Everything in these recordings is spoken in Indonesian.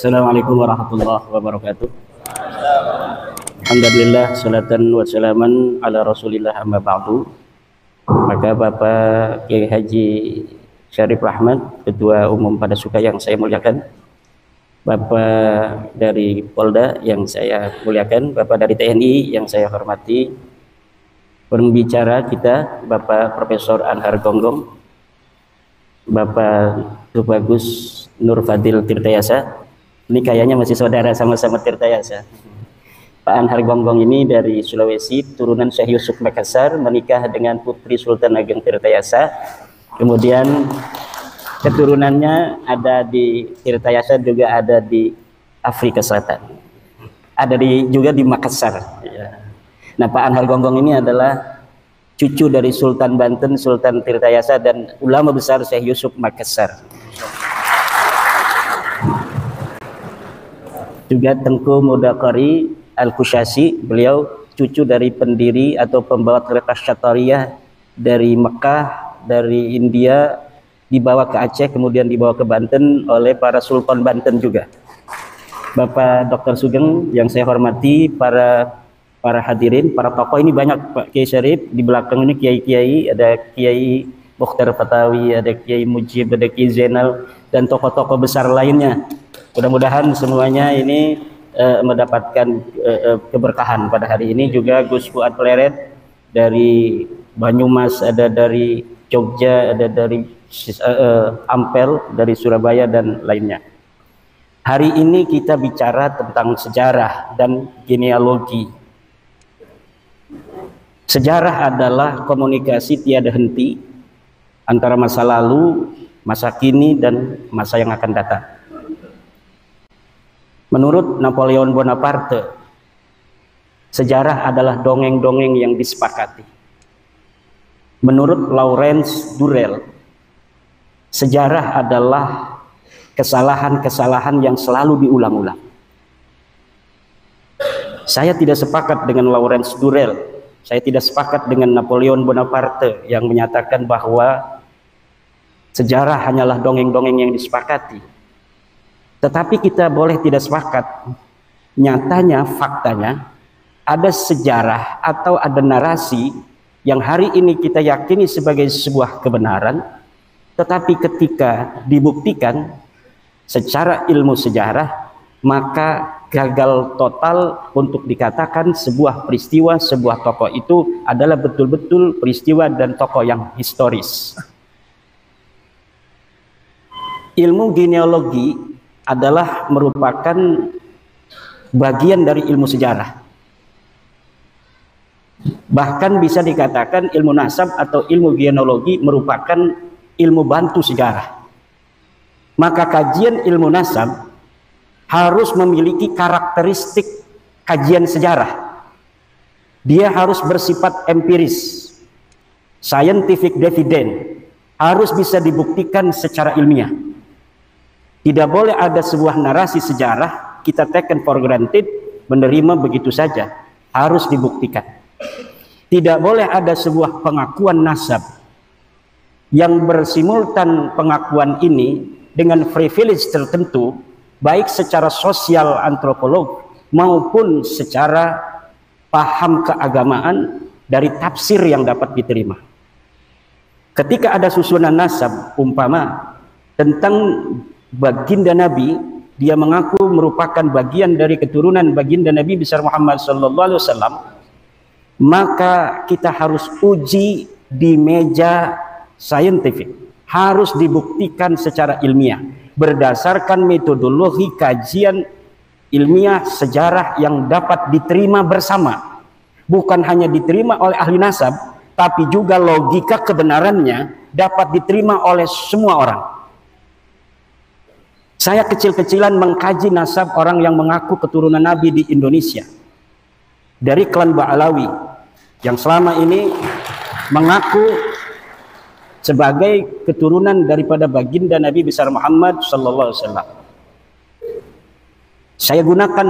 Assalamualaikum warahmatullahi wabarakatuh. Alhamdulillah, salatan wa salaman ala rasulillah amma ba'du. Maka Bapak Kiai Haji Syarif Rahmat, Ketua Umum Padasuka yang saya muliakan, Bapak dari Polda yang saya muliakan, Bapak dari TNI yang saya hormati, pembicara kita Bapak Profesor Anhar Gonggong, Bapak Tubagus Nur Fadil Tirtayasa. Ini kayaknya masih saudara, sama-sama Tirtayasa. Pak Anhar Gonggong ini dari Sulawesi, turunan Syekh Yusuf Makassar, menikah dengan Putri Sultan Ageng Tirtayasa. Kemudian keturunannya ada di Tirtayasa, juga ada di Afrika Selatan, ada juga di Makassar. Nah, Pak Anhar Gonggong ini adalah cucu dari Sultan Banten, Sultan Tirtayasa, dan ulama besar Syekh Yusuf Makassar. Juga Tengku Mudakari Al-Kusyasi, beliau cucu dari pendiri atau pembawa tarekat Syatariyah dari Mekah, dari India, dibawa ke Aceh, kemudian dibawa ke Banten oleh para Sultan Banten juga. Bapak Dr. Sugeng yang saya hormati, para hadirin, para tokoh ini banyak, Pak Kiai Syarif, di belakang ini kiai-kiai, ada Kiai Mukhtar Fatawi, ada Kiai Mujib, ada Kiai Zainal, dan tokoh-tokoh besar lainnya. Mudah-mudahan semuanya ini mendapatkan keberkahan pada hari ini. Juga Gus Fuad Pleret dari Banyumas, ada dari Jogja, ada dari Ampel, dari Surabaya, dan lainnya. Hari ini kita bicara tentang sejarah dan genealogi. Sejarah adalah komunikasi tiada henti antara masa lalu, masa kini, dan masa yang akan datang. Menurut Napoleon Bonaparte, sejarah adalah dongeng-dongeng yang disepakati. Menurut Lawrence Durrell, sejarah adalah kesalahan-kesalahan yang selalu diulang-ulang. Saya tidak sepakat dengan Lawrence Durrell, saya tidak sepakat dengan Napoleon Bonaparte yang menyatakan bahwa sejarah hanyalah dongeng-dongeng yang disepakati. Tetapi kita boleh tidak sepakat. Nyatanya, faktanya, ada sejarah atau ada narasi yang hari ini kita yakini sebagai sebuah kebenaran, tetapi ketika dibuktikan secara ilmu sejarah, maka gagal total untuk dikatakan sebuah peristiwa, sebuah tokoh itu adalah betul-betul peristiwa dan tokoh yang historis. Ilmu genealogi adalah merupakan bagian dari ilmu sejarah. Bahkan bisa dikatakan ilmu nasab atau ilmu genealogi merupakan ilmu bantu sejarah. Maka kajian ilmu nasab harus memiliki karakteristik kajian sejarah. Dia harus bersifat empiris, scientific dividend, harus bisa dibuktikan secara ilmiah. Tidak boleh ada sebuah narasi sejarah kita taken for granted, menerima begitu saja, harus dibuktikan. Tidak boleh ada sebuah pengakuan nasab yang bersimultan pengakuan ini dengan privilege tertentu, baik secara sosial antropolog maupun secara paham keagamaan dari tafsir yang dapat diterima. Ketika ada susunan nasab umpama tentang baginda Nabi, dia mengaku merupakan bagian dari keturunan baginda Nabi besar Muhammad SAW, maka kita harus uji di meja saintifik, harus dibuktikan secara ilmiah berdasarkan metodologi kajian ilmiah sejarah yang dapat diterima bersama, bukan hanya diterima oleh ahli nasab, tapi juga logika kebenarannya dapat diterima oleh semua orang. Saya kecil-kecilan mengkaji nasab orang yang mengaku keturunan Nabi di Indonesia, dari klan Ba'alawi yang selama ini mengaku sebagai keturunan daripada baginda Nabi besar Muhammad SAW. Saya gunakan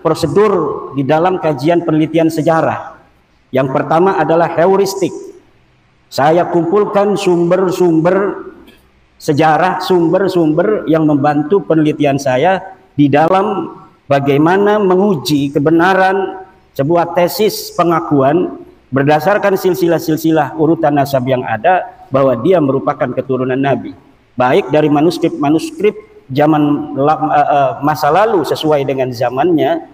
prosedur di dalam kajian penelitian sejarah. Yang pertama adalah heuristik. Saya kumpulkan sumber-sumber sejarah, sumber-sumber yang membantu penelitian saya di dalam bagaimana menguji kebenaran sebuah tesis pengakuan berdasarkan silsilah-silsilah urutan nasab yang ada bahwa dia merupakan keturunan Nabi, baik dari manuskrip-manuskrip zaman masa lalu sesuai dengan zamannya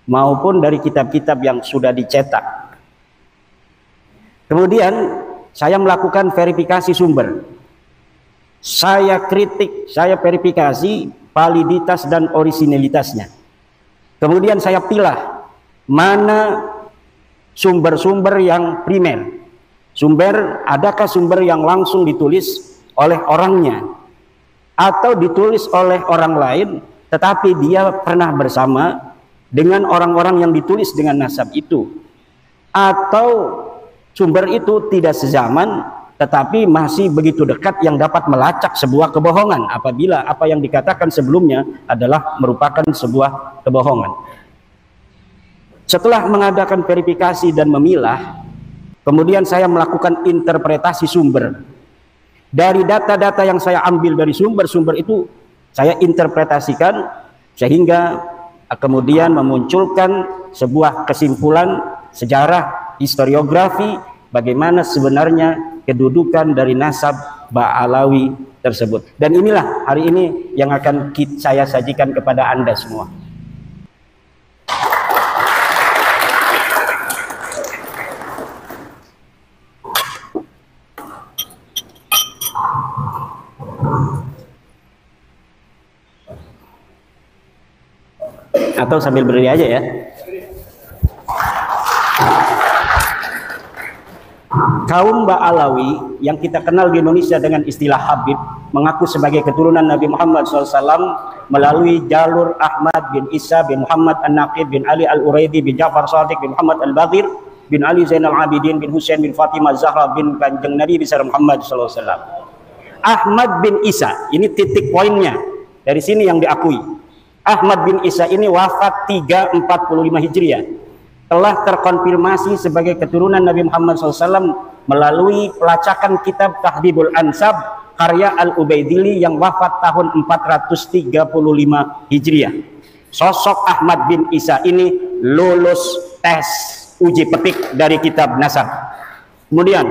maupun dari kitab-kitab yang sudah dicetak. Kemudian saya melakukan verifikasi sumber, saya kritik, saya verifikasi validitas dan orisinalitasnya. Kemudian saya pilah mana sumber-sumber yang primer, adakah sumber yang langsung ditulis oleh orangnya atau ditulis oleh orang lain tetapi dia pernah bersama dengan orang-orang yang ditulis dengan nasab itu, atau sumber itu tidak sezaman tetapi masih begitu dekat yang dapat melacak sebuah kebohongan apabila apa yang dikatakan sebelumnya adalah merupakan sebuah kebohongan. Setelah mengadakan verifikasi dan memilah, kemudian saya melakukan interpretasi sumber. Dari data-data yang saya ambil dari sumber-sumber itu, saya interpretasikan sehingga kemudian memunculkan sebuah kesimpulan sejarah, historiografi, bagaimana sebenarnya kedudukan dari nasab Ba'alawi tersebut. Dan inilah hari ini yang akan saya sajikan kepada Anda semua. Atau sambil berdiri aja ya. Kaum Ba'alawi yang kita kenal di Indonesia dengan istilah Habib mengaku sebagai keturunan Nabi Muhammad SAW melalui jalur Ahmad bin Isa bin Muhammad An-Naqib bin Ali Al-Uraidi bin Ja'far Shadiq bin Muhammad Al-Baghir bin Ali Zainal Abidin bin Husain bin Fatimah Zahra bin Kanjeng Nabi besar Muhammad SAW. Ahmad bin Isa, ini titik poinnya, dari sini yang diakui. Ahmad bin Isa ini wafat 345 Hijriah, telah terkonfirmasi sebagai keturunan Nabi Muhammad SAW melalui pelacakan kitab Tahdhibul Ansab karya Al-Ubaidili yang wafat tahun 435 Hijriah. Sosok Ahmad bin Isa ini lulus tes uji petik dari kitab nasab. Kemudian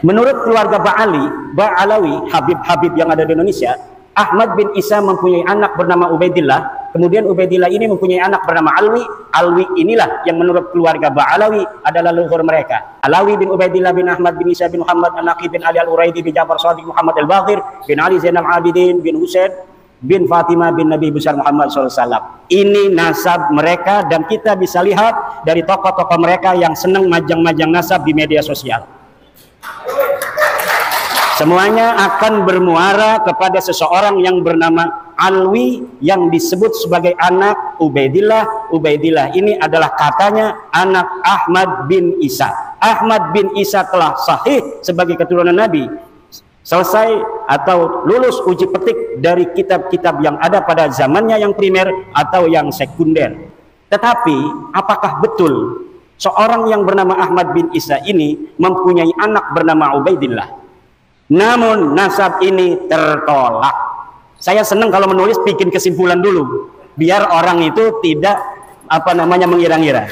menurut keluarga Ba'alawi, Habib-Habib yang ada di Indonesia, Ahmad bin Isa mempunyai anak bernama Ubaidillah. Kemudian Ubaidillah ini mempunyai anak bernama Alwi. Alwi inilah yang menurut keluarga Ba'alawi adalah leluhur mereka. Alawi bin Ubaidillah bin Ahmad bin Isa bin Muhammad An-Naqib bin Ali Al-Uraidi bin Ja'far Shadiq Muhammad Al-Baghir bin Ali Zainal Abidin bin Husain bin Fatimah bin Nabi besar Muhammad SAW. Ini nasab mereka dan kita bisa lihat dari tokoh-tokoh mereka yang senang majang-majang nasab di media sosial. Semuanya akan bermuara kepada seseorang yang bernama Alwi yang disebut sebagai anak Ubaidillah. Ubaidillah ini adalah katanya anak Ahmad bin Isa. Ahmad bin Isa telah sahih sebagai keturunan Nabi, selesai atau lulus uji petik dari kitab-kitab yang ada pada zamannya yang primer atau yang sekunder. Tetapi apakah betul seorang yang bernama Ahmad bin Isa ini mempunyai anak bernama Ubaidillah? Namun nasab ini tertolak. Saya senang kalau menulis bikin kesimpulan dulu, biar orang itu tidak mengira-ngira.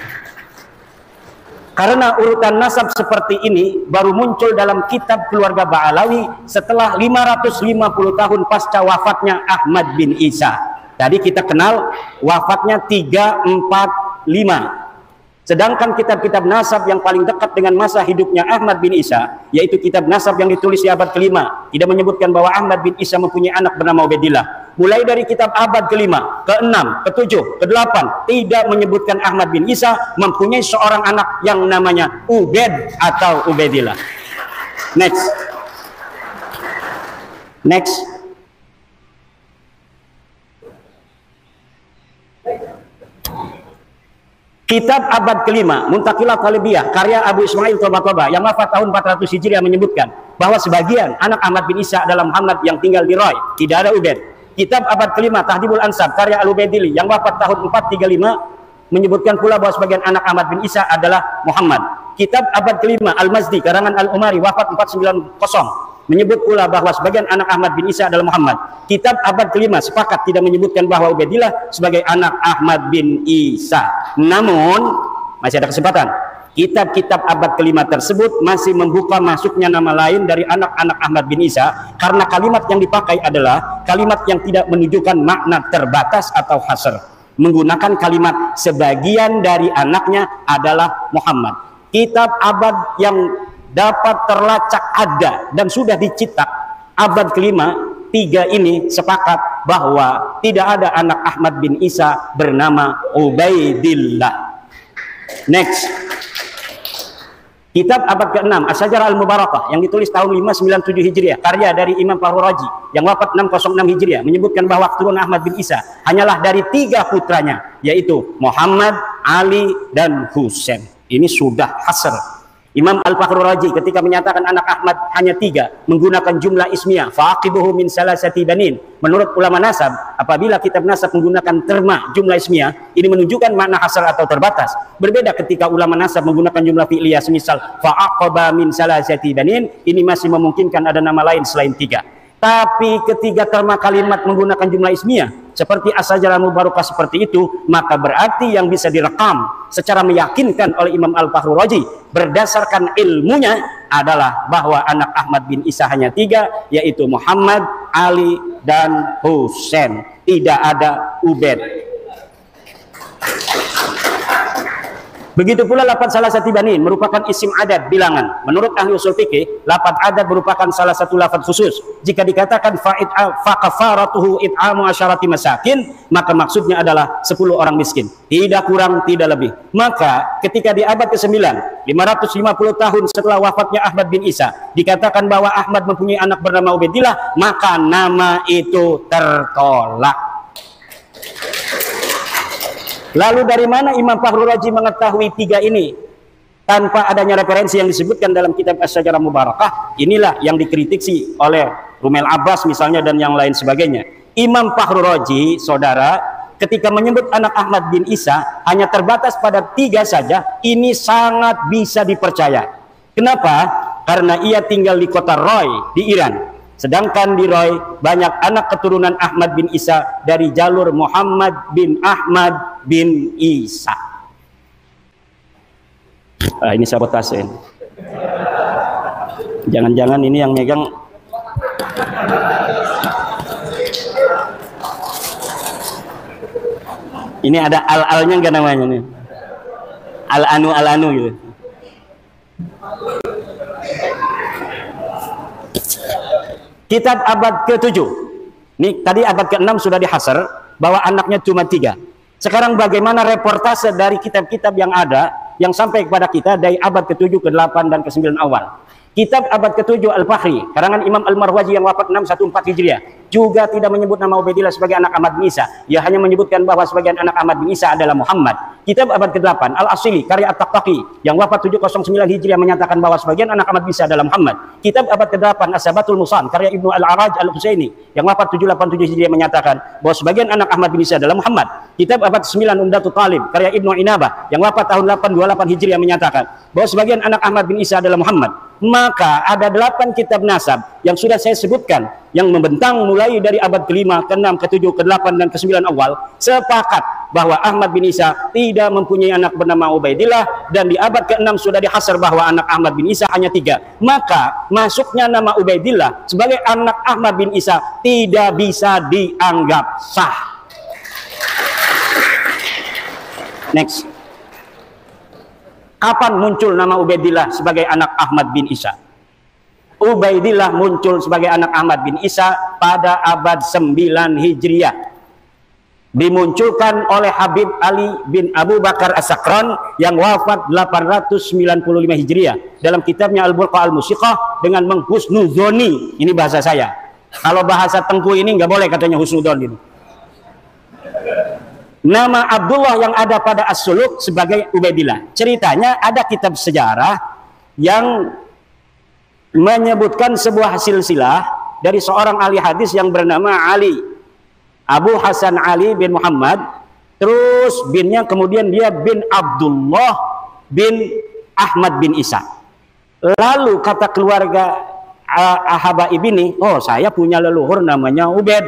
Karena urutan nasab seperti ini baru muncul dalam kitab keluarga Ba'alawi setelah 550 tahun pasca wafatnya Ahmad bin Isa. Tadi kita kenal wafatnya 345. Sedangkan kitab-kitab nasab yang paling dekat dengan masa hidupnya Ahmad bin Isa, yaitu kitab nasab yang ditulis di abad ke-5, tidak menyebutkan bahwa Ahmad bin Isa mempunyai anak bernama Ubaidillah. Mulai dari kitab abad ke-5, ke-6, ke-7, ke-8, tidak menyebutkan Ahmad bin Isa mempunyai seorang anak yang namanya Ubaid atau Ubaidillah. Next. Kitab abad ke-5, Muntaqilah Talibiyah, karya Abu Ismail Tabatabai yang wafat tahun 400 Hijriah menyebutkan bahwa sebagian anak Ahmad bin Isa adalah Muhammad yang tinggal di Roy, tidak ada Ubaid. Kitab abad ke-5, Tahdhibul Ansab, karya Al-Ubaidili yang wafat tahun 435 menyebutkan pula bahwa sebagian anak Ahmad bin Isa adalah Muhammad. Kitab abad ke-5, Al-Mazdi, karangan Al-Umari, wafat 490 menyebut pula bahwa sebagian anak Ahmad bin Isa adalah Muhammad. Kitab abad kelima sepakat tidak menyebutkan bahwa Ubaidillah sebagai anak Ahmad bin Isa. Namun masih ada kesempatan. Kitab-kitab abad kelima tersebut masih membuka masuknya nama lain dari anak-anak Ahmad bin Isa, karena kalimat yang dipakai adalah kalimat yang tidak menunjukkan makna terbatas atau hasr, menggunakan kalimat sebagian dari anaknya adalah Muhammad. Kitab abad yang dapat terlacak ada dan sudah dicetak abad kelima, 3 ini sepakat bahwa tidak ada anak Ahmad bin Isa bernama Ubaidillah. Next, kitab abad ke-6 Asy-Syajarah Al-Mubarakah yang ditulis tahun 597 Hijriah, karya dari Imam Fakhrur Razi yang wafat 606 Hijriah, menyebutkan bahwa keturunan Ahmad bin Isa hanyalah dari 3 putranya, yaitu Muhammad, Ali, dan Husain. Ini sudah hasr. Imam Al-Fakhrur Razi ketika menyatakan anak Ahmad hanya 3 menggunakan jumlah ismiyah, faqibuhu min salasati banin. Menurut ulama nasab, apabila kitab nasab menggunakan terma jumlah ismiyah, ini menunjukkan makna hasr atau terbatas. Berbeda ketika ulama nasab menggunakan jumlah fi'liyah, semisal fa'aqaba min salasati banin, ini masih memungkinkan ada nama lain selain 3. Tapi ketika terma kalimat menggunakan jumlah ismiyah seperti Asy-Syajarah Al-Mubarakah seperti itu, maka berarti yang bisa direkam secara meyakinkan oleh Imam Al-Fakhrur Razi berdasarkan ilmunya adalah bahwa anak Ahmad bin Isa hanya 3, yaitu Muhammad, Ali, dan Husain. Tidak ada Ubaid. Begitu pula lafaz salasati banin merupakan isim adad bilangan. Menurut ahli usul fikih, lafaz adad merupakan salah satu lafaz khusus. Jika dikatakan fa kafaratuhu it'amu asyarati masakin, maka maksudnya adalah 10 orang miskin, tidak kurang tidak lebih. Maka ketika di abad ke-9, 550 tahun setelah wafatnya Ahmad bin Isa, dikatakan bahwa Ahmad mempunyai anak bernama Ubaidillah, maka nama itu tertolak. Lalu dari mana Imam Fakhrur Razi mengetahui 3 ini tanpa adanya referensi yang disebutkan dalam kitab Asy-Syajarah Mubarakah? Inilah yang dikritisi oleh Rumel Abbas misalnya dan yang lain sebagainya. Imam Fakhrur Razi, saudara, ketika menyebut anak Ahmad bin Isa hanya terbatas pada 3 saja, ini sangat bisa dipercaya. Kenapa? Karena ia tinggal di kota Roy di Iran. Sedangkan di Roy banyak anak keturunan Ahmad bin Isa dari jalur Muhammad bin Ahmad bin Isa. Ini sabotase. Jangan-jangan ini yang megang ini ada al-alnya enggak namanya nih? Al-anu gitu. Kitab abad ke-7. Ini tadi abad ke-6 sudah dihasar bahwa anaknya cuma 3. Sekarang bagaimana reportase dari kitab-kitab yang ada yang sampai kepada kita dari abad ke-7, ke-8 dan ke-9 awal. Kitab abad ke-7 Al-Fakhri karangan Imam Al-Marwazi yang wafat 614 Hijriah juga tidak menyebut nama Ubaidillah sebagai anak Ahmad bin Isa. Ia hanya menyebutkan bahwa sebagian anak Ahmad bin Isa adalah Muhammad. Kitab abad ke-8 Al-Asili karya At-Taqtaqi yang wafat 709 Hijriah menyatakan bahwa sebagian anak Ahmad bin Isa adalah Muhammad. Kitab abad ke-8 As-Sabatul Musan karya Ibnu Al-Araj Al-Husaini yang wafat 787 Hijriah menyatakan bahwa sebagian anak Ahmad bin Isa adalah Muhammad. Kitab abad ke-9 Umdatul Talib karya Ibnu Inabah yang wafat tahun 828 Hijriah menyatakan bahwa sebagian anak Ahmad bin Isa adalah Muhammad. Maka ada 8 kitab nasab yang sudah saya sebutkan yang membentang mulai dari abad ke-5, ke-6, ke-7, ke-8 dan ke-9 awal sepakat bahwa Ahmad bin Isa tidak mempunyai anak bernama Ubaidillah, dan di abad ke-6 sudah dihasar bahwa anak Ahmad bin Isa hanya 3. Maka masuknya nama Ubaidillah sebagai anak Ahmad bin Isa tidak bisa dianggap sah. Next. Kapan muncul nama Ubaidillah sebagai anak Ahmad bin Isa? Ubaidillah muncul sebagai anak Ahmad bin Isa pada abad 9 Hijriah. Dimunculkan oleh Habib Ali bin Abu Bakar As-Sakran yang wafat 895 Hijriah dalam kitabnya Al-Burqa Al-Musiqah dengan menghusnuzoni. Ini bahasa saya. Kalau bahasa Tengku ini nggak boleh katanya husnuzon ini. Nama Abdullah yang ada pada As-Suluk sebagai Ubaidillah. Ceritanya ada kitab sejarah yang menyebutkan sebuah silsilah dari seorang ahli hadis yang bernama Ali, Abu Hasan Ali bin Muhammad, terus binnya kemudian dia bin Abdullah bin Ahmad bin Isa. Lalu kata keluarga Habaib ini, oh saya punya leluhur namanya Ubaid.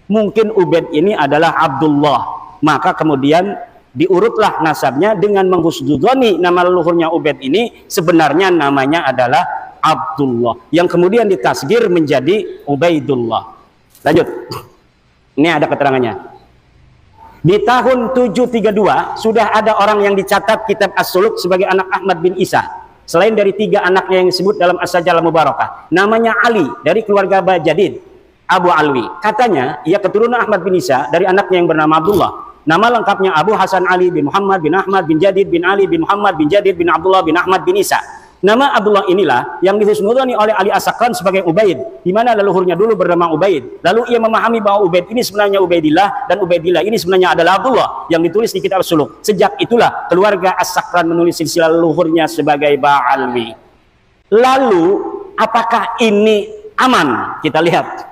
Mungkin Ubaid ini adalah Abdullah. Maka kemudian diurutlah nasabnya dengan menghusnudzoni nama leluhurnya Ubaid ini sebenarnya namanya adalah Abdullah. Yang kemudian ditasgir menjadi Ubaidullah. Lanjut. Ini ada keterangannya. Di tahun 732 sudah ada orang yang dicatat kitab As-Suluk sebagai anak Ahmad bin Isa. Selain dari 3 anaknya yang disebut dalam As-Sajalah Mubarakah, namanya Ali dari keluarga Bajadid Abu Alwi. Katanya ia keturunan Ahmad bin Isa dari anaknya yang bernama Abdullah. Nama lengkapnya Abu Hasan Ali bin Muhammad bin Ahmad bin Jadid bin Ali bin Muhammad bin Jadid bin Abdullah bin Ahmad bin Isa. Nama Abdullah inilah yang dihusnudzoni oleh Ali As-Sakran sebagai Ubaid, di mana leluhurnya dulu bernama Ubaid. Lalu ia memahami bahwa Ubaid ini sebenarnya Ubaidillah dan Ubaidillah ini sebenarnya adalah Abdullah yang ditulis di kitab As-Suluk. Sejak itulah keluarga As-Sakran menulis silsilah leluhurnya sebagai Ba'alwi. Lalu apakah ini aman? Kita lihat.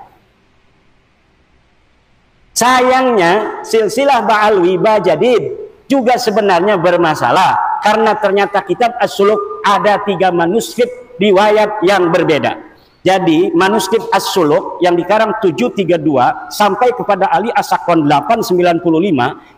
Sayangnya silsilah Ba'alwi Bajadid juga sebenarnya bermasalah karena ternyata kitab As-Suluk ada 3 manuskrip riwayat yang berbeda. Jadi manuskrip As-Suluk yang dikarang 732 sampai kepada Ali As-Sakran 895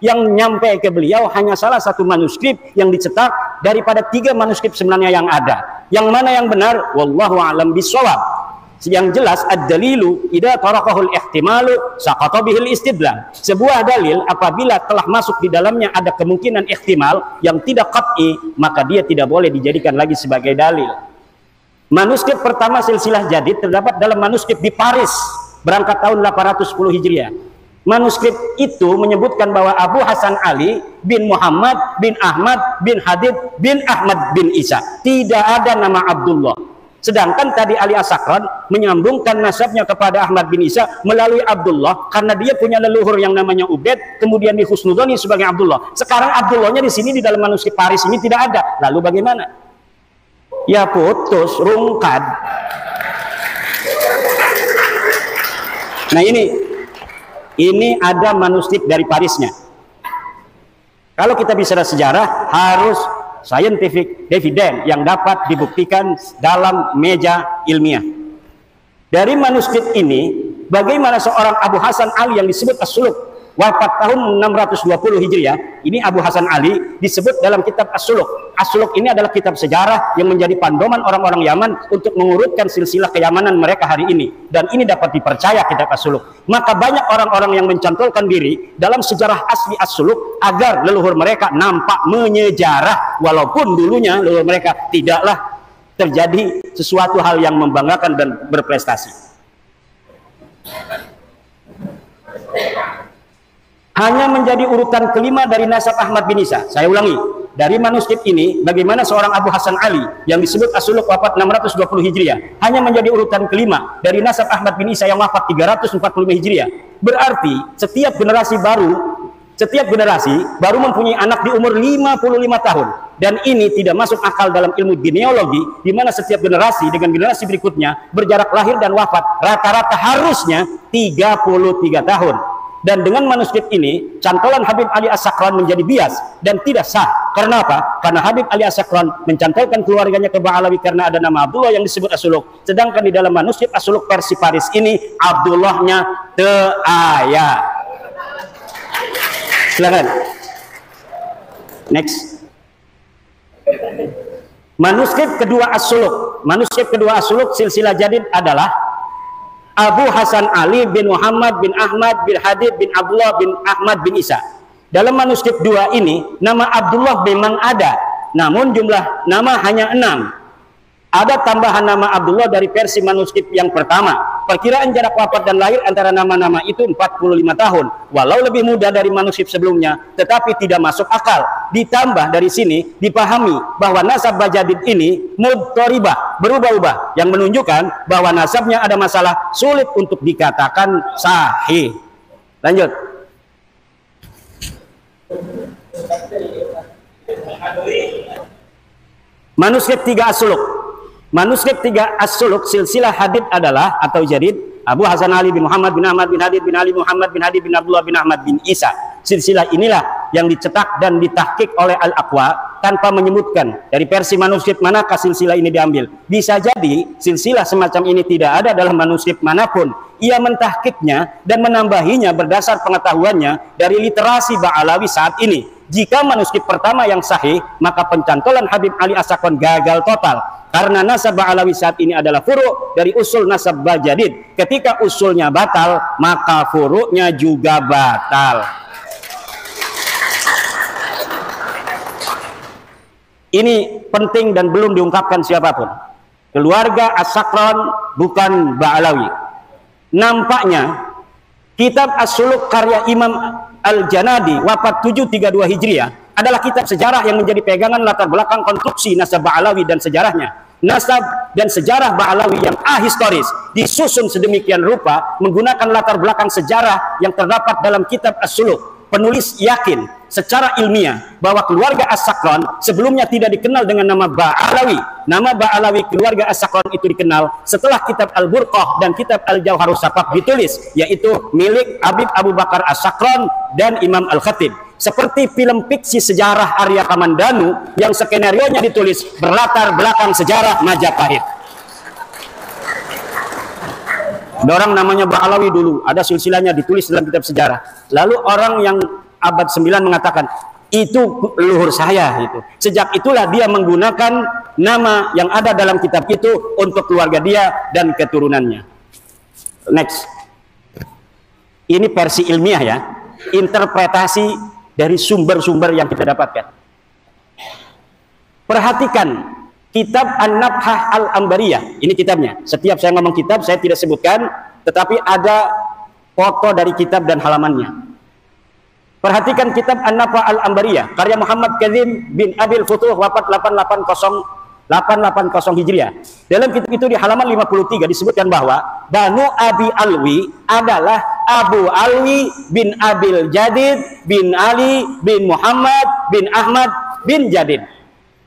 yang nyampe ke beliau hanya salah satu manuskrip yang dicetak daripada 3 manuskrip sebenarnya yang ada. Yang mana yang benar? Wallahu a'lam bishawab. Yang jelas ad-dalilu idza tarakahul ihtimalu saqata bihil istidlal. Sebuah dalil apabila telah masuk di dalamnya ada kemungkinan ihtimal yang tidak qat'i, maka dia tidak boleh dijadikan lagi sebagai dalil. Manuskrip pertama silsilah Jadid terdapat dalam manuskrip di Paris berangkat tahun 810 Hijriah. Manuskrip itu menyebutkan bahwa Abu Hasan Ali bin Muhammad bin Ahmad bin Hadid bin Ahmad bin Isa. Tidak ada nama Abdullah. Sedangkan tadi Ali As-Sakran menyambungkan nasabnya kepada Ahmad bin Isa melalui Abdullah karena dia punya leluhur yang namanya Ubaid, kemudian dihusnudzoni sebagai Abdullah. Sekarang Abdullahnya di sini di dalam manuskrip Paris ini tidak ada. Lalu bagaimana? Ya putus, rungkad. Nah ini ada manuskrip dari Parisnya. Kalau kita bicara sejarah harus scientific evidence yang dapat dibuktikan dalam meja ilmiah. Dari manuskrip ini, bagaimana seorang Abu Hasan Ali yang disebut As-Suluk wafat tahun 620 Hijriah. Ini Abu Hasan Ali disebut dalam kitab As-Suluk. As-Suluk ini adalah kitab sejarah yang menjadi pandoman orang-orang Yaman untuk mengurutkan silsilah keyamanan mereka hari ini. Dan ini dapat dipercaya kitab As-Suluk. Maka banyak orang-orang yang mencantolkan diri dalam sejarah asli As-Suluk agar leluhur mereka nampak menyejarah, walaupun dulunya leluhur mereka tidaklah terjadi sesuatu hal yang membanggakan dan berprestasi. Hanya menjadi urutan kelima dari nasab Ahmad bin Isa. Saya ulangi, dari manuskrip ini bagaimana seorang Abu Hasan Ali yang disebut As-Suluk wafat 620 Hijriah hanya menjadi urutan kelima dari nasab Ahmad bin Isa yang wafat 345 Hijriah. Berarti setiap generasi baru mempunyai anak di umur 55 tahun. Dan ini tidak masuk akal dalam ilmu genealogi, di mana setiap generasi dengan generasi berikutnya berjarak lahir dan wafat rata-rata harusnya 33 tahun. Dan dengan manuskrip ini, cantolan Habib Ali As-Sakran menjadi bias dan tidak sah. Karena apa? Karena Habib Ali As-Sakran mencantolkan keluarganya ke Ba'alawi karena ada nama Abdullah yang disebut As-Suluk. Sedangkan di dalam manuskrip As-Suluk versi Paris ini, Abdullahnya teaya. Silakan. Next. Manuskrip kedua As-Suluk. Manuskrip kedua As-Suluk silsilah Jadid adalah Abu Hasan Ali bin Muhammad bin Ahmad bin Hadid bin Abdullah bin Ahmad bin Isa. Dalam manuskrip 2 ini, nama Abdullah memang ada, namun jumlah nama hanya 6. Ada tambahan nama Abdullah dari versi manuskrip yang pertama. Perkiraan jarak wafat dan lahir antara nama-nama itu 45 tahun. Walau lebih muda dari manuskrip sebelumnya, tetapi tidak masuk akal. Ditambah dari sini, dipahami bahwa nasab Bajadid ini mudhoribah, berubah-ubah, yang menunjukkan bahwa nasabnya ada masalah, sulit untuk dikatakan sahih. Lanjut. Manuskrip 3 As-Suluk. Manuskrip 3 As-Suluk silsilah Hadid adalah atau Jadid Abu Hasan Ali bin Muhammad bin Ahmad bin Hadid bin Ali Muhammad bin Hadid bin Abdullah bin Ahmad bin Isa. Silsilah inilah yang dicetak dan ditahqiq oleh Al-Aqwa tanpa menyebutkan dari versi manuskrip manakah silsilah ini diambil. Bisa jadi silsilah semacam ini tidak ada dalam manuskrip manapun. Ia mentahkiknya dan menambahinya berdasar pengetahuannya dari literasi Ba'alawi saat ini. Jika manuskrip pertama yang sahih, maka pencantolan Habib Ali As-Sakran gagal total. Karena nasab Ba'alawi saat ini adalah furu' dari usul nasab Bajadid. Ketika usulnya batal, maka furu'nya juga batal. Ini penting dan belum diungkapkan siapapun. Keluarga As-Sakran bukan Ba'alawi. Nampaknya kitab As-Suluk karya Imam Al-Janadi wafat 732 Hijriah adalah kitab sejarah yang menjadi pegangan latar belakang konstruksi nasab Ba'alawi dan sejarahnya. Nasab dan sejarah Ba'alawi yang ahistoris disusun sedemikian rupa menggunakan latar belakang sejarah yang terdapat dalam kitab As-Suluk. Penulis yakin secara ilmiah bahwa keluarga As-Sakran sebelumnya tidak dikenal dengan nama Ba'alawi. Nama Ba'alawi keluarga As-Sakran itu dikenal setelah kitab Al-Burqah dan kitab Al-Jauharus Safaf ditulis, yaitu milik Habib Abu Bakar As-Sakran dan Imam Al-Khatib. Seperti film fiksi sejarah Arya Kamandanu yang skenarionya ditulis berlatar belakang sejarah Majapahit. Ada orang namanya Ba'alawi dulu, ada silsilahnya ditulis dalam kitab sejarah. Lalu orang yang abad 9 mengatakan, itu leluhur saya. Gitu. Sejak itulah dia menggunakan nama yang ada dalam kitab itu untuk keluarga dia dan keturunannya. Next. Ini versi ilmiah ya, interpretasi dari sumber-sumber yang kita dapatkan. Perhatikan kitab An-Nabhah Al-Ambariyah, ini kitabnya. Setiap saya ngomong kitab, saya tidak sebutkan, tetapi ada foto dari kitab dan halamannya. Perhatikan kitab An-Nabhah Al-Ambariyah, karya Muhammad Kazim bin Abil Futuh, wafat 880 Hijriah. Dalam kitab itu di halaman 53 disebutkan bahwa Banu Abi Alwi adalah Abu Alwi bin Abil Jadid bin Ali bin Muhammad bin Ahmad bin Jadid.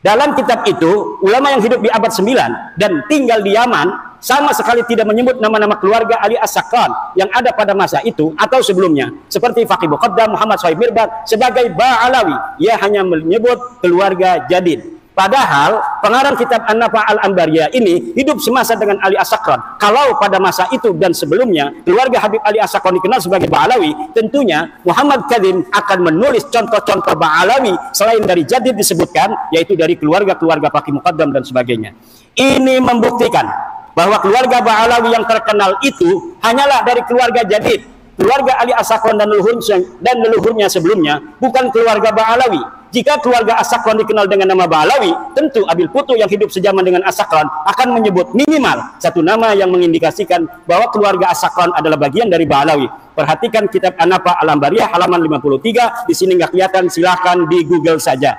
Dalam kitab itu, ulama yang hidup di abad 9 dan tinggal di Yaman sama sekali tidak menyebut nama-nama keluarga Ali As-Sakran yang ada pada masa itu atau sebelumnya. Seperti Faqih Muqaddam Muhammad Sohaib Mirbad sebagai Ba'alawi, ia hanya menyebut keluarga Jadid. Padahal pengarang kitab An-Nabhah Al-Ambariyah ini hidup semasa dengan Ali As-Sakran. Kalau pada masa itu dan sebelumnya keluarga Habib Ali As-Sakran dikenal sebagai Ba'alawi, tentunya Muhammad Kadzim akan menulis contoh-contoh Ba'alawi selain dari Jadid disebutkan, yaitu dari keluarga-keluarga Faqih Muqaddam dan sebagainya. Ini membuktikan bahwa keluarga Ba'alawi yang terkenal itu hanyalah dari keluarga Jadid. Keluarga Ali As-Sakran dan leluhurnya sebelumnya bukan keluarga Ba'alawi. Jika keluarga As-Sakran dikenal dengan nama Ba'alawi, tentu Abil Futuh yang hidup sejaman dengan As-Sakran akan menyebut minimal satu nama yang mengindikasikan bahwa keluarga As-Sakran adalah bagian dari Ba'alawi. Perhatikan kitab An-Nabhah Al-Ambariyah halaman 53, di sini nggak kelihatan, silahkan di Google saja.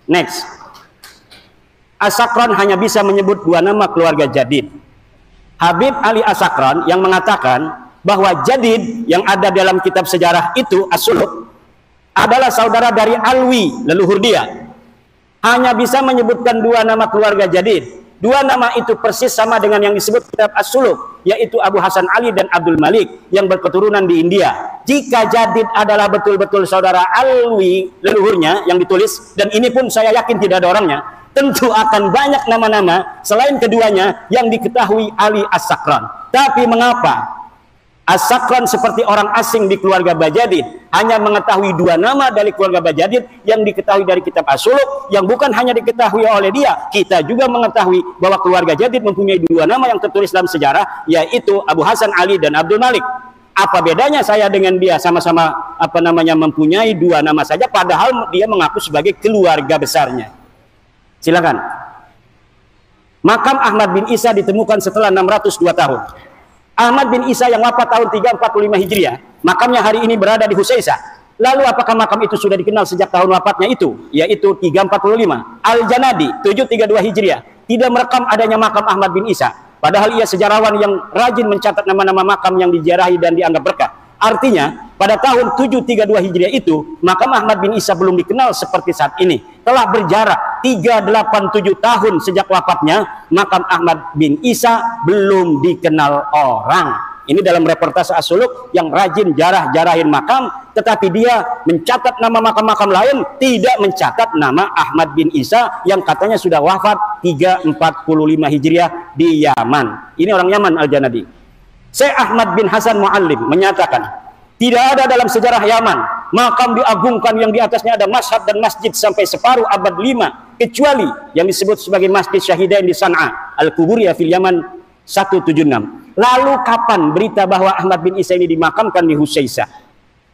Next. As-Sakran hanya bisa menyebut dua nama keluarga Jadid. Habib Ali As-Sakran yang mengatakan bahwa Jadid yang ada dalam kitab sejarah itu As-Suluk adalah saudara dari Alwi, leluhur dia. Hanya bisa menyebutkan dua nama keluarga Jadid. Dua nama itu persis sama dengan yang disebut kitab As-Suluk, yaitu Abu Hasan Ali dan Abdul Malik yang berketurunan di India. Jika Jadid adalah betul-betul saudara Alwi, leluhurnya yang ditulis, dan ini pun saya yakin tidak ada orangnya, tentu akan banyak nama-nama selain keduanya yang diketahui Ali As-Sakran. Tapi mengapa As-Sakran seperti orang asing di keluarga Bajadid hanya mengetahui dua nama dari keluarga Bajadid yang diketahui dari kitab As-Suluk, yang bukan hanya diketahui oleh dia, kita juga mengetahui bahwa keluarga Jadid mempunyai dua nama yang tertulis dalam sejarah, yaitu Abu Hasan Ali dan Abdul Malik. Apa bedanya saya dengan dia? Sama-sama mempunyai dua nama saja, padahal dia mengaku sebagai keluarga besarnya. Silakan. Makam Ahmad bin Isa ditemukan setelah 602 tahun. Ahmad bin Isa yang wafat tahun 345 Hijriah, makamnya hari ini berada di Husaisah. Lalu apakah makam itu sudah dikenal sejak tahun wafatnya itu, yaitu 345? Al-Janadi 732 Hijriah tidak merekam adanya makam Ahmad bin Isa, padahal ia sejarawan yang rajin mencatat nama-nama makam yang diziarahi dan dianggap berkah. Artinya pada tahun 732 Hijriah itu makam Ahmad bin Isa belum dikenal seperti saat ini. Telah berjarak 387 tahun sejak wafatnya, makam Ahmad bin Isa belum dikenal orang. Ini dalam reportase As-Suluk yang rajin jarah-jarahin makam, tetapi dia mencatat nama makam-makam lain, tidak mencatat nama Ahmad bin Isa yang katanya sudah wafat 345 Hijriah di Yaman. Ini orang Yaman Al-Janadi. Syekh Ahmad bin Hasan Muallim menyatakan, tidak ada dalam sejarah Yaman makam diagungkan yang di atasnya ada mashhad dan masjid sampai separuh abad 5, kecuali yang disebut sebagai Masjid Syahidain di San'a, Al-Kuburiyah fil Yaman 176. Lalu kapan berita bahwa Ahmad bin Isa ini dimakamkan di Husaisah?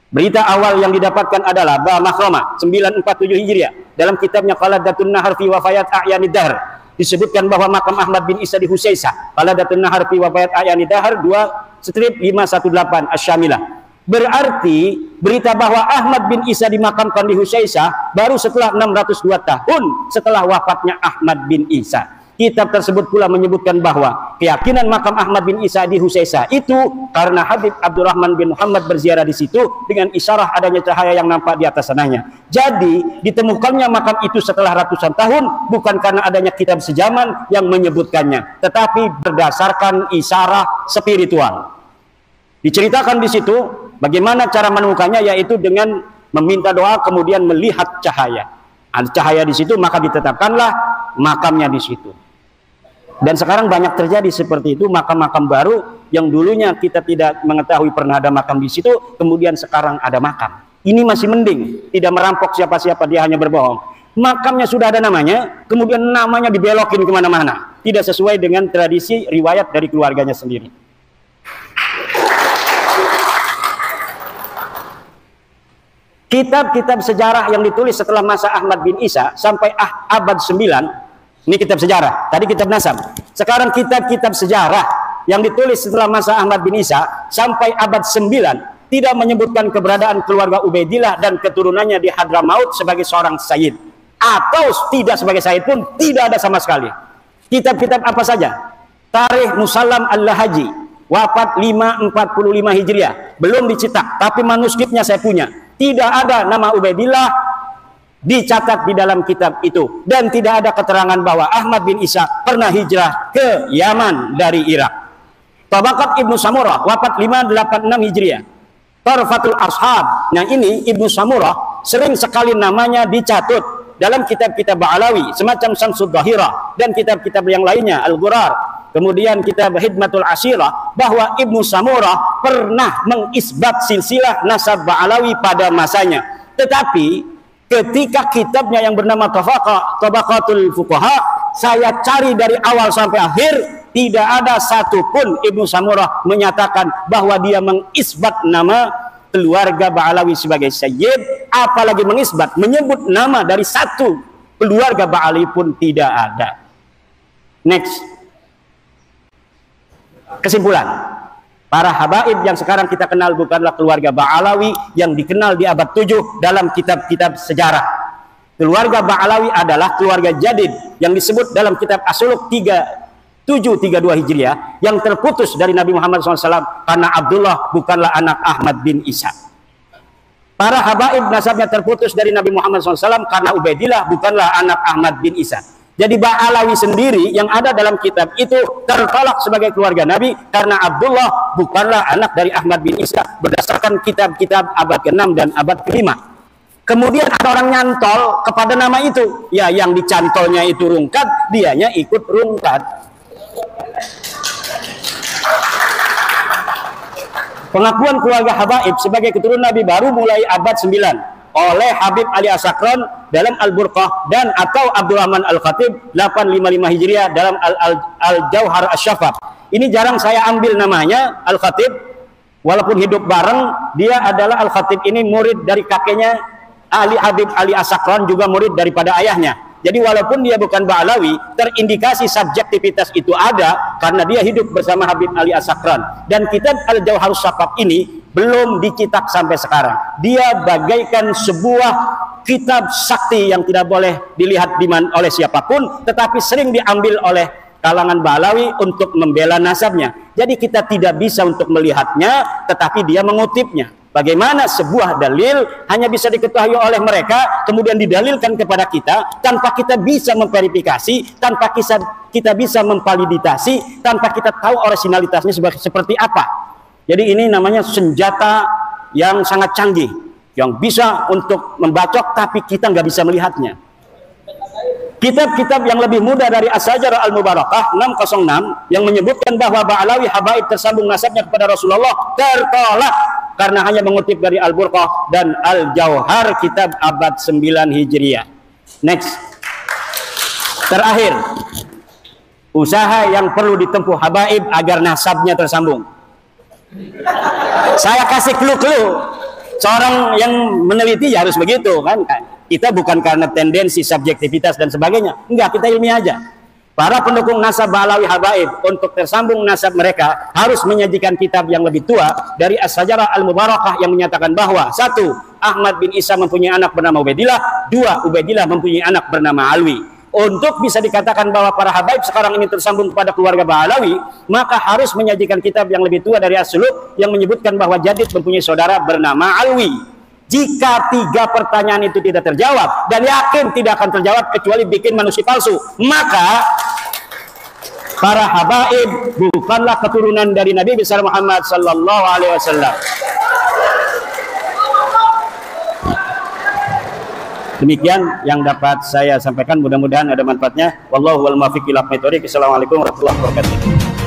Berita awal yang didapatkan adalah Ba Makhrama 947 Hijriah dalam kitabnya Qaladatun Nahar fi Wafayat A'yanid Dahr disebutkan bahwa makam Ahmad bin Isa di Husaisah. Qaladatun Nahar fi Wafayat A'yanid Dahr 2/518 Asy-Syamilah. Berarti berita bahwa Ahmad bin Isa dimakamkan di Husaisah baru setelah 602 tahun setelah wafatnya Ahmad bin Isa. Kitab tersebut pula menyebutkan bahwa keyakinan makam Ahmad bin Isa di Husaisah itu karena Habib Abdurrahman bin Muhammad berziarah di situ dengan isyarah adanya cahaya yang nampak di atas sananya. Jadi ditemukannya makam itu setelah ratusan tahun bukan karena adanya kitab sejaman yang menyebutkannya, tetapi berdasarkan isyarah spiritual. Diceritakan di situ bagaimana cara menemukannya, yaitu dengan meminta doa kemudian melihat cahaya. Ada cahaya di situ maka ditetapkanlah makamnya di situ. Dan sekarang banyak terjadi seperti itu, makam-makam baru yang dulunya kita tidak mengetahui pernah ada makam di situ, kemudian sekarang ada makam. Ini masih mending, tidak merampok siapa-siapa, dia hanya berbohong. Makamnya sudah ada namanya, kemudian namanya dibelokin kemana-mana, tidak sesuai dengan tradisi riwayat dari keluarganya sendiri. Kitab-kitab sejarah yang ditulis setelah masa Ahmad bin Isa sampai abad 9, ini kitab sejarah, tadi kitab nasab. Sekarang kitab-kitab sejarah yang ditulis setelah masa Ahmad bin Isa sampai abad 9 tidak menyebutkan keberadaan keluarga Ubaidillah dan keturunannya di Hadramaut sebagai seorang sayyid, atau tidak sebagai sayyid pun tidak ada sama sekali. Kitab-kitab apa saja? Tarikh Musallam Al-Lahaji, wafat 545 Hijriah, belum dicetak, tapi manuskripnya saya punya. Tidak ada nama Ubaidillah dicatat di dalam kitab itu, dan tidak ada keterangan bahwa Ahmad bin Isa pernah hijrah ke Yaman dari Irak. Tabaqat Ibnu Samurah, wafat 586 Hijriah. Tarfatul Ashab, nah ini Ibnu Samurah sering sekali namanya dicatut dalam kitab-kitab Ba'alawi semacam Samsud Dhahirah dan kitab-kitab yang lainnya, Al-Ghurar, kemudian kitab Hidmatul Ashirah, bahwa Ibnu Samurah pernah mengisbat silsilah nasab Ba'alawi pada masanya. Tetapi ketika kitabnya yang bernama Tabaqatul Fuqaha saya cari dari awal sampai akhir, tidak ada satupun Ibnu Samurah menyatakan bahwa dia mengisbat nama keluarga Ba'alawi sebagai sayyid, apalagi mengisbat menyebut nama dari satu keluarga Ba'alawi pun tidak ada. Next. Kesimpulan, para habaib yang sekarang kita kenal bukanlah keluarga Ba'alawi yang dikenal di abad 7 dalam kitab-kitab sejarah. Keluarga Ba'alawi adalah keluarga jadid yang disebut dalam kitab As-Suluk 732 Hijriah yang terputus dari Nabi Muhammad SAW karena Abdullah bukanlah anak Ahmad bin Isa. Para habaib nasabnya terputus dari Nabi Muhammad SAW karena Ubaidillah bukanlah anak Ahmad bin Isa. Jadi Ba'alawi sendiri yang ada dalam kitab itu tertolak sebagai keluarga Nabi karena Abdullah bukanlah anak dari Ahmad bin Isa berdasarkan kitab-kitab abad ke-6 dan abad ke-5. Kemudian ada orang nyantol kepada nama itu. Ya, yang dicantolnya itu rungkat, dianya ikut rungkat. Pengakuan keluarga habaib sebagai keturunan Nabi baru mulai abad 9 oleh Habib Ali As-Sakran dalam Al-Burqah dan atau Abdurrahman Al-Khatib 855 Hijriah dalam Al-Jauhar Asy-Syafaf. Ini jarang saya ambil namanya Al-Khatib, walaupun hidup bareng. Dia adalah Al-Khatib ini murid dari kakeknya Habib Ali As-Sakran, juga murid daripada ayahnya. Jadi walaupun dia bukan Ba'alawi, terindikasi subjektivitas itu ada karena dia hidup bersama Habib Ali As-Sakran. Dan kitab Al-Jauhar Asy-Syafaf ini belum dicetak sampai sekarang. Dia bagaikan sebuah kitab sakti yang tidak boleh dilihat oleh siapapun, tetapi sering diambil oleh kalangan Ba'alawi untuk membela nasabnya. Jadi kita tidak bisa untuk melihatnya, tetapi dia mengutipnya. Bagaimana sebuah dalil hanya bisa diketahui oleh mereka, kemudian didalilkan kepada kita tanpa kita bisa memverifikasi, tanpa kita bisa memvalidasi, tanpa kita tahu originalitasnya seperti apa. Jadi ini namanya senjata yang sangat canggih, yang bisa untuk membacok tapi kita nggak bisa melihatnya. Kitab-kitab yang lebih muda dari As-Sajarah Al-Mubarakah 606 yang menyebutkan bahwa Ba'alawi habaib tersambung nasabnya kepada Rasulullah tertolak karena hanya mengutip dari Al-Burqah dan Al-Jauhar kitab abad 9 Hijriah. Next. Terakhir, usaha yang perlu ditempuh habaib agar nasabnya tersambung. Saya kasih clue-clue. Seorang yang meneliti ya harus begitu kan. Kita bukan karena tendensi subjektivitas dan sebagainya. Enggak, kita ilmiah aja. Para pendukung nasab Ba'alawi habaib untuk tersambung nasab mereka harus menyajikan kitab yang lebih tua dari As-Sajarah Al-Mubarakah yang menyatakan bahwa 1. Ahmad bin Isa mempunyai anak bernama Ubaidillah, 2. Ubaidillah mempunyai anak bernama Alwi. Untuk bisa dikatakan bahwa para habaib sekarang ini tersambung kepada keluarga Ba'alawi, maka harus menyajikan kitab yang lebih tua dari As-Suluk yang menyebutkan bahwa Jadid mempunyai saudara bernama Alwi. Jika 3 pertanyaan itu tidak terjawab, dan yakin tidak akan terjawab kecuali bikin manusia palsu, maka para habaib bukanlah keturunan dari Nabi besar Muhammad sallallahu alaihi wasallam. Demikian yang dapat saya sampaikan, mudah-mudahan ada manfaatnya. Wallahu wal muwaffiq ila aqwamit thoriq. Assalamualaikum warahmatullahi wabarakatuh.